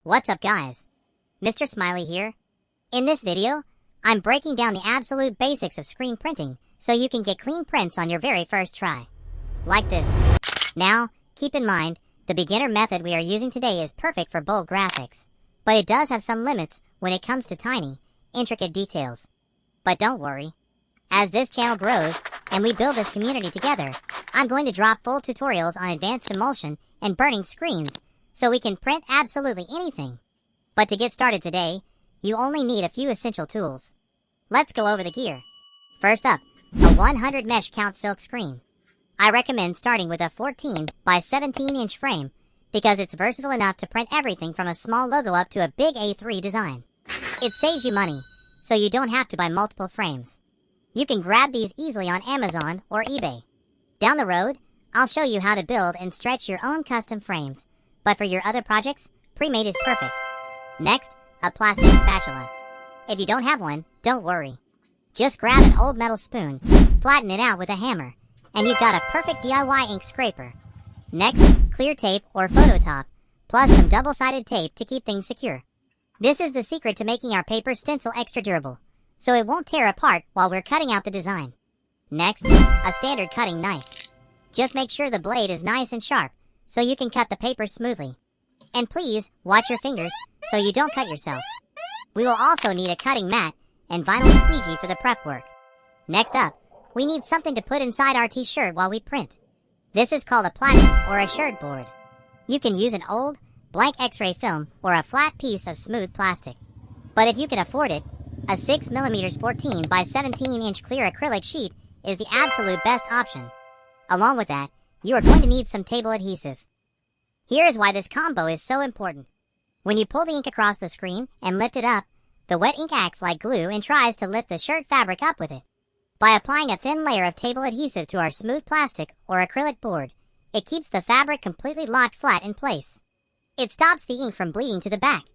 What's up guys? Mr. Smiley here. In this video, I'm breaking down the absolute basics of screen printing so you can get clean prints on your very first try. Like this. Now, keep in mind, the beginner method we are using today is perfect for bold graphics, but it does have some limits when it comes to tiny, intricate details. But don't worry. As this channel grows, and we build this community together, I'm going to drop full tutorials on advanced emulsion and burning screens, so we can print absolutely anything. But to get started today, you only need a few essential tools. Let's go over the gear. First up, a 100 mesh count silk screen. I recommend starting with a 14 by 17 inch frame, because it's versatile enough to print everything from a small logo up to a big A3 design. It saves you money, so you don't have to buy multiple frames. You can grab these easily on Amazon or eBay. Down the road, I'll show you how to build and stretch your own custom frames, but for your other projects, pre-made is perfect. Next, a plastic spatula. If you don't have one, don't worry. Just grab an old metal spoon, flatten it out with a hammer, and you've got a perfect DIY ink scraper. Next, clear tape or photo top, plus some double-sided tape to keep things secure. This is the secret to making our paper stencil extra durable, so it won't tear apart while we're cutting out the design. Next, a standard cutting knife. Just make sure the blade is nice and sharp, so you can cut the paper smoothly. And please, watch your fingers, so you don't cut yourself. We will also need a cutting mat and vinyl squeegee for the prep work. Next up, we need something to put inside our t-shirt while we print. This is called a Platen or a shirt board. You can use an old, blank x-ray film or a flat piece of smooth plastic. But if you can afford it, a 6mm 14 by 17 inch clear acrylic sheet is the absolute best option. Along with that, you are going to need some table adhesive. Here is why this combo is so important. When you pull the ink across the screen and lift it up, the wet ink acts like glue and tries to lift the shirt fabric up with it. By applying a thin layer of table adhesive to our smooth plastic or acrylic board, it keeps the fabric completely locked flat in place. It stops the ink from bleeding to the back,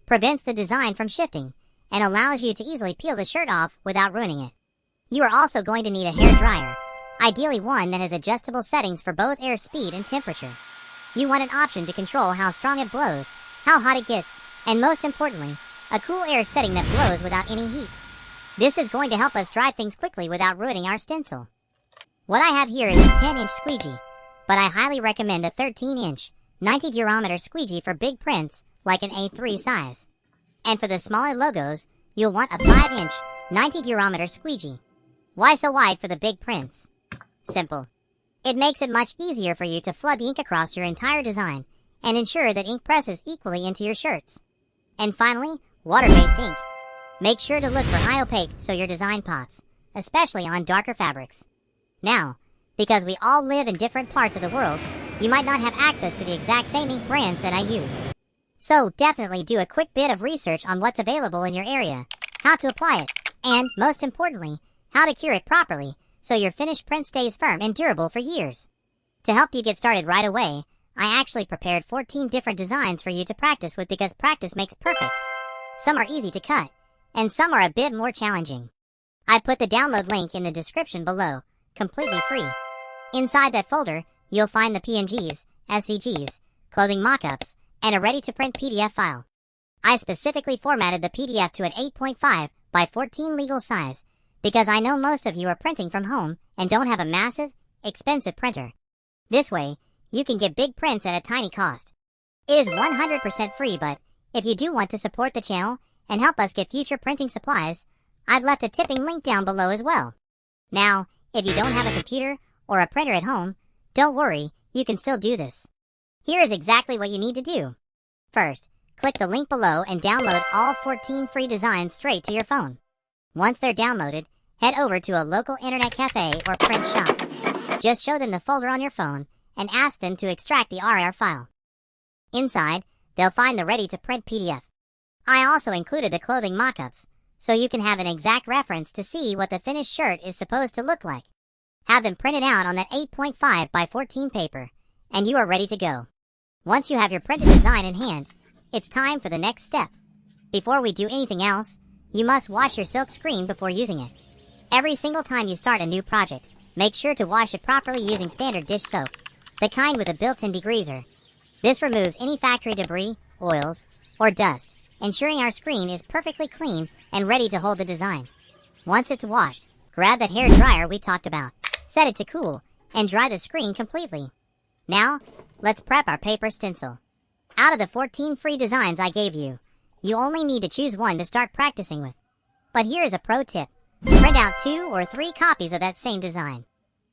prevents the design from shifting, and allows you to easily peel the shirt off without ruining it. You are also going to need a hair dryer, ideally one that has adjustable settings for both air speed and temperature. You want an option to control how strong it blows, how hot it gets, and most importantly, a cool air setting that blows without any heat. This is going to help us dry things quickly without ruining our stencil. What I have here is a 10-inch squeegee, but I highly recommend a 13-inch, 90 Durometer Squeegee for big prints like an A3 size. And for the smaller logos, you'll want a 5-inch, 90 Durometer Squeegee. Why so wide for the big prints? Simple. It makes it much easier for you to flood the ink across your entire design and ensure that ink presses equally into your shirts. And finally, water-based ink. Make sure to look for high opaque so your design pops, especially on darker fabrics. Now, because we all live in different parts of the world, you might not have access to the exact same ink brands that I use. So definitely do a quick bit of research on what's available in your area, how to apply it, and, most importantly, how to cure it properly so your finished print stays firm and durable for years. To help you get started right away, I actually prepared 14 different designs for you to practice with because practice makes perfect. Some are easy to cut, and some are a bit more challenging. I put the download link in the description below, completely free. Inside that folder, you'll find the PNGs, SVGs, clothing mockups, and a ready-to-print PDF file. I specifically formatted the PDF to an 8.5 by 14 legal size, because I know most of you are printing from home and don't have a massive, expensive printer. This way, you can get big prints at a tiny cost. It is 100% free, but if you do want to support the channel and help us get future printing supplies, I've left a tipping link down below as well. Now, if you don't have a computer or a printer at home, don't worry, you can still do this. Here is exactly what you need to do. First, click the link below and download all 14 free designs straight to your phone. Once they're downloaded, head over to a local internet cafe or print shop. Just show them the folder on your phone and ask them to extract the RAR file. Inside, they'll find the ready-to-print PDF. I also included the clothing mockups, so you can have an exact reference to see what the finished shirt is supposed to look like. Have them printed out on that 8.5 by 14 paper, and you are ready to go. Once you have your printed design in hand, it's time for the next step. Before we do anything else, you must wash your silk screen before using it. Every single time you start a new project, make sure to wash it properly using standard dish soap, the kind with a built-in degreaser. This removes any factory debris, oils, or dust, ensuring our screen is perfectly clean and ready to hold the design. Once it's washed, grab that hair dryer we talked about, set it to cool, and dry the screen completely. Now, let's prep our paper stencil. Out of the 14 free designs I gave you, you only need to choose one to start practicing with. But here is a pro tip. Print out 2 or 3 copies of that same design.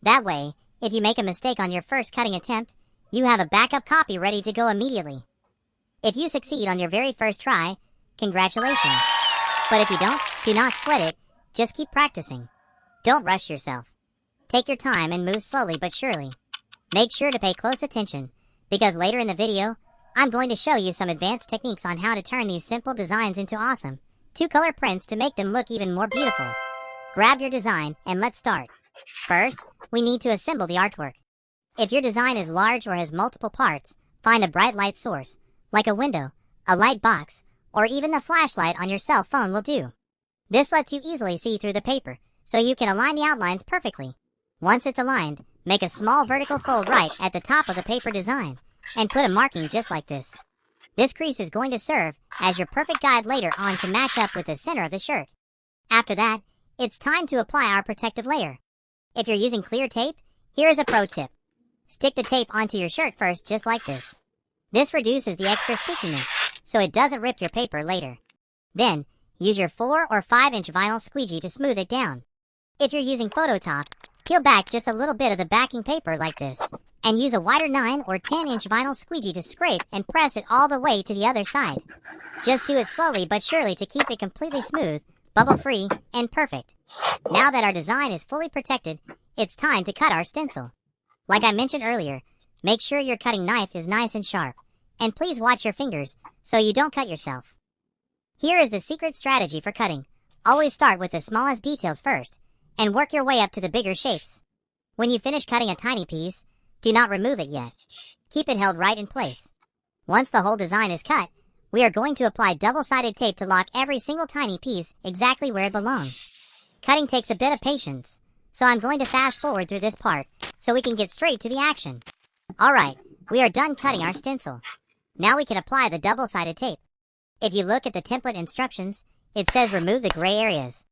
That way, if you make a mistake on your first cutting attempt, you have a backup copy ready to go immediately. If you succeed on your very first try, congratulations. But if you don't, do not sweat it, just keep practicing. Don't rush yourself. Take your time and move slowly but surely. Make sure to pay close attention, because later in the video, I'm going to show you some advanced techniques on how to turn these simple designs into awesome 2-color prints to make them look even more beautiful. Grab your design and let's start. First, we need to assemble the artwork. If your design is large or has multiple parts, find a bright light source, like a window, a light box, or even the flashlight on your cell phone will do. This lets you easily see through the paper, so you can align the outlines perfectly. Once it's aligned, make a small vertical fold right at the top of the paper design, and put a marking just like this. This crease is going to serve as your perfect guide later on to match up with the center of the shirt. After that, it's time to apply our protective layer. If you're using clear tape, here is a pro tip. Stick the tape onto your shirt first just like this. This reduces the extra stickiness, so it doesn't rip your paper later. Then, use your 4 or 5-inch vinyl squeegee to smooth it down. If you're using Phototop, peel back just a little bit of the backing paper like this, and use a wider 9 or 10-inch vinyl squeegee to scrape and press it all the way to the other side. Just do it slowly but surely to keep it completely smooth, bubble-free, and perfect. Now that our design is fully protected, it's time to cut our stencil. Like I mentioned earlier, make sure your cutting knife is nice and sharp, and please watch your fingers so you don't cut yourself. Here is the secret strategy for cutting. Always start with the smallest details first, and work your way up to the bigger shapes. When you finish cutting a tiny piece, do not remove it yet. Keep it held right in place. Once the whole design is cut, we are going to apply double-sided tape to lock every single tiny piece exactly where it belongs. Cutting takes a bit of patience, so I'm going to fast forward through this part so we can get straight to the action. Alright, we are done cutting our stencil. Now we can apply the double-sided tape. If you look at the template instructions, it says remove the gray areas.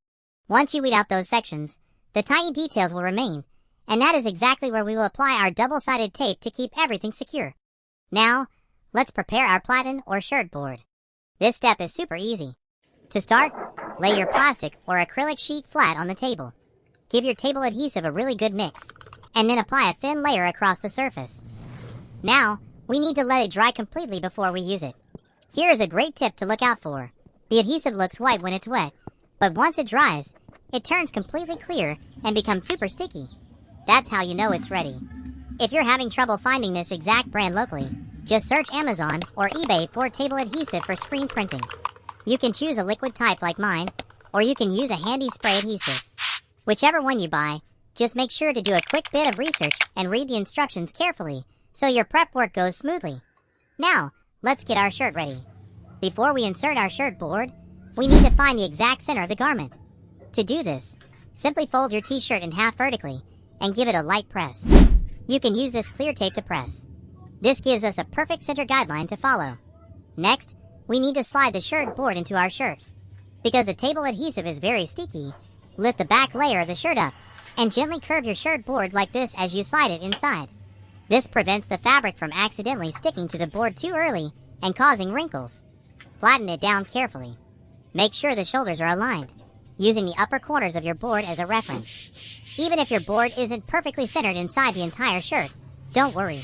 Once you weed out those sections, the tiny details will remain, and that is exactly where we will apply our double-sided tape to keep everything secure. Now, let's prepare our platen or shirt board. This step is super easy. To start, lay your plastic or acrylic sheet flat on the table. Give your table adhesive a really good mix, and then apply a thin layer across the surface. Now, we need to let it dry completely before we use it. Here is a great tip to look out for. The adhesive looks white when it's wet, but once it dries, it turns completely clear and becomes super sticky. That's how you know it's ready. If you're having trouble finding this exact brand locally, just search Amazon or eBay for table adhesive for screen printing. You can choose a liquid type like mine, or you can use a handy spray adhesive. Whichever one you buy, just make sure to do a quick bit of research and read the instructions carefully so your prep work goes smoothly. Now, let's get our shirt ready. Before we insert our shirt board, we need to find the exact center of the garment. To do this, simply fold your t-shirt in half vertically and give it a light press. You can use this clear tape to press. This gives us a perfect center guideline to follow. Next, we need to slide the shirt board into our shirt. Because the table adhesive is very sticky, lift the back layer of the shirt up and gently curve your shirt board like this as you slide it inside. This prevents the fabric from accidentally sticking to the board too early and causing wrinkles. Flatten it down carefully. Make sure the shoulders are aligned, using the upper corners of your board as a reference. Even if your board isn't perfectly centered inside the entire shirt, don't worry.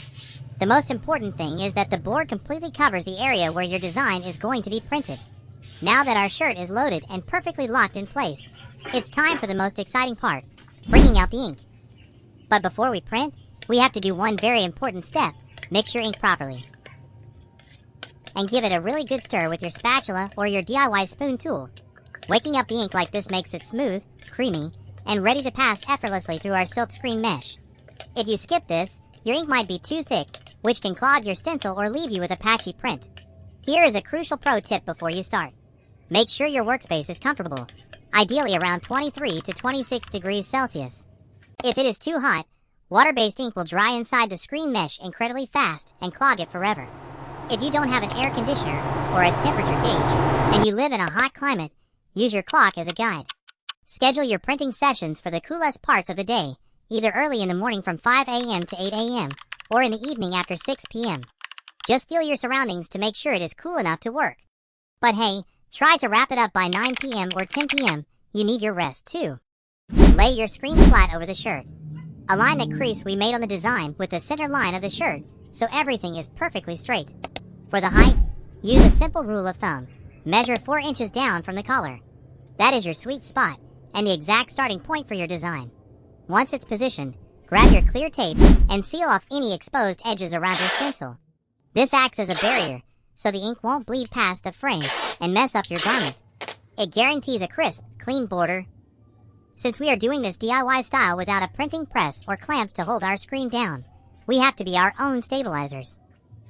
The most important thing is that the board completely covers the area where your design is going to be printed. Now that our shirt is loaded and perfectly locked in place, it's time for the most exciting part, bringing out the ink. But before we print, we have to do one very important step: mix your ink properly. And give it a really good stir with your spatula or your DIY spoon tool. Waking up the ink like this makes it smooth, creamy, and ready to pass effortlessly through our silkscreen mesh. If you skip this, your ink might be too thick, which can clog your stencil or leave you with a patchy print. Here is a crucial pro tip before you start. Make sure your workspace is comfortable, ideally around 23 to 26 degrees Celsius. If it is too hot, water-based ink will dry inside the screen mesh incredibly fast and clog it forever. If you don't have an air conditioner, or a temperature gauge, and you live in a hot climate, use your clock as a guide. Schedule your printing sessions for the coolest parts of the day, either early in the morning from 5 a.m. to 8 a.m., or in the evening after 6 p.m. Just feel your surroundings to make sure it is cool enough to work. But hey, try to wrap it up by 9 p.m. or 10 p.m., you need your rest too. Lay your screen flat over the shirt. Align the crease we made on the design with the center line of the shirt, so everything is perfectly straight. For the height, use a simple rule of thumb. Measure 4 inches down from the collar. That is your sweet spot, and the exact starting point for your design. Once it's positioned, grab your clear tape and seal off any exposed edges around your stencil. This acts as a barrier, so the ink won't bleed past the frame and mess up your garment. It guarantees a crisp, clean border. Since we are doing this DIY style without a printing press or clamps to hold our screen down, we have to be our own stabilizers.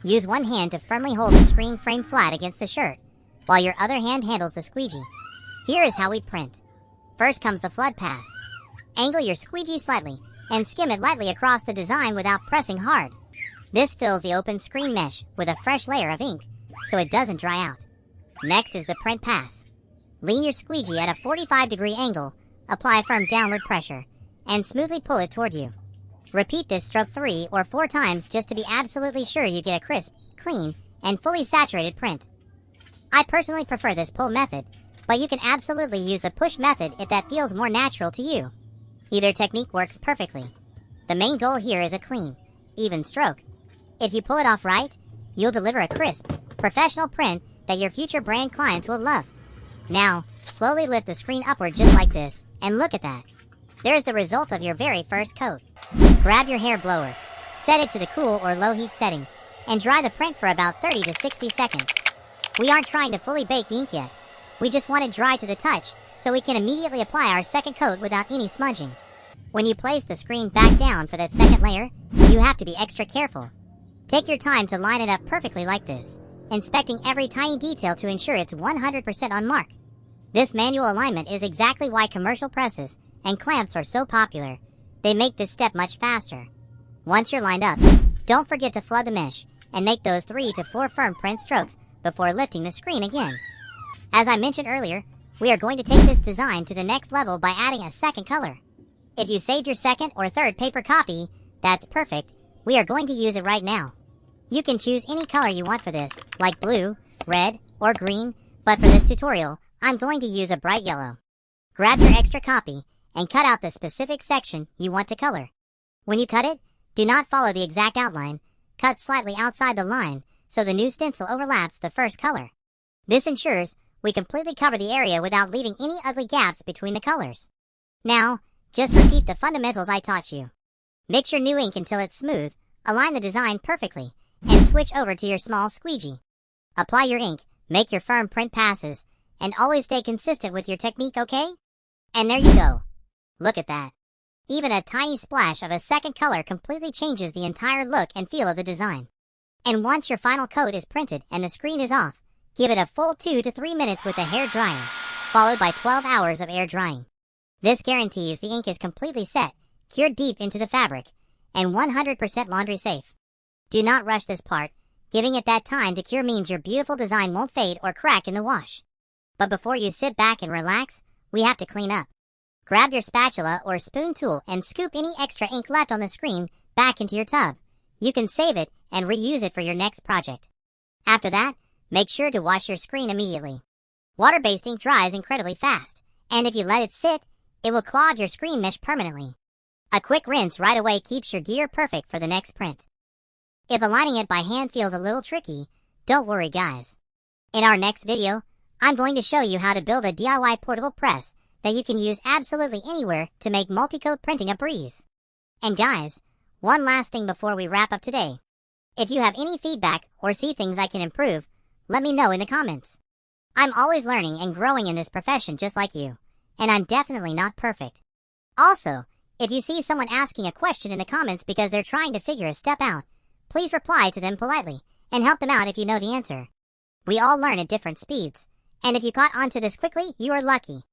Use one hand to firmly hold the screen frame flat against the shirt, while your other hand handles the squeegee. Here is how we print. First comes the flood pass. Angle your squeegee slightly and skim it lightly across the design without pressing hard. This fills the open screen mesh with a fresh layer of ink, so it doesn't dry out. Next is the print pass. Lean your squeegee at a 45-degree angle, apply firm downward pressure, and smoothly pull it toward you. Repeat this stroke 3 or 4 times just to be absolutely sure you get a crisp, clean, and fully saturated print. I personally prefer this pull method, but you can absolutely use the push method if that feels more natural to you. Either technique works perfectly. The main goal here is a clean, even stroke. If you pull it off right, you'll deliver a crisp, professional print that your future brand clients will love. Now, slowly lift the screen upward just like this, and look at that. There's the result of your very first coat. Grab your hair blower, set it to the cool or low heat setting, and dry the print for about 30 to 60 seconds. We aren't trying to fully bake the ink yet. We just want it dry to the touch, so we can immediately apply our second coat without any smudging. When you place the screen back down for that second layer, you have to be extra careful. Take your time to line it up perfectly like this, inspecting every tiny detail to ensure it's 100% on mark. This manual alignment is exactly why commercial presses and clamps are so popular. They make this step much faster. Once you're lined up, don't forget to flood the mesh and make those 3 to 4 firm print strokes before lifting the screen again. As I mentioned earlier, we are going to take this design to the next level by adding a second color. If you saved your second or third paper copy, that's perfect. We are going to use it right now. You can choose any color you want for this, like blue, red, or green, but for this tutorial, I'm going to use a bright yellow. Grab your extra copy and cut out the specific section you want to color. When you cut it, do not follow the exact outline. Cut slightly outside the line so the new stencil overlaps the first color. This ensures we completely cover the area without leaving any ugly gaps between the colors. Now, just repeat the fundamentals I taught you. Mix your new ink until it's smooth, align the design perfectly, and switch over to your small squeegee. Apply your ink, make your firm print passes, and always stay consistent with your technique, okay? And there you go. Look at that. Even a tiny splash of a second color completely changes the entire look and feel of the design. And once your final coat is printed and the screen is off, give it a full 2 to 3 minutes with a hair dryer, followed by 12 hours of air drying. This guarantees the ink is completely set, cured deep into the fabric, and 100% laundry safe. Do not rush this part. Giving it that time to cure means your beautiful design won't fade or crack in the wash. But before you sit back and relax, we have to clean up. Grab your spatula or spoon tool and scoop any extra ink left on the screen back into your tub. You can save it and reuse it for your next project. After that, make sure to wash your screen immediately. Water-based ink dries incredibly fast, and if you let it sit, it will clog your screen mesh permanently. A quick rinse right away keeps your gear perfect for the next print. If aligning it by hand feels a little tricky, don't worry guys. In our next video, I'm going to show you how to build a DIY portable press that you can use absolutely anywhere to make multi-coat printing a breeze. And guys, one last thing before we wrap up today. If you have any feedback or see things I can improve, let me know in the comments. I'm always learning and growing in this profession just like you, and I'm definitely not perfect. Also, if you see someone asking a question in the comments because they're trying to figure a step out, please reply to them politely and help them out if you know the answer. We all learn at different speeds, and if you caught on to this quickly, you are lucky.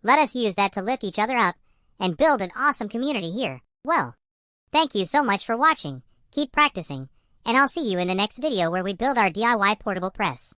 Let us use that to lift each other up and build an awesome community here. Well, thank you so much for watching. Keep practicing, and I'll see you in the next video where we build our DIY portable press.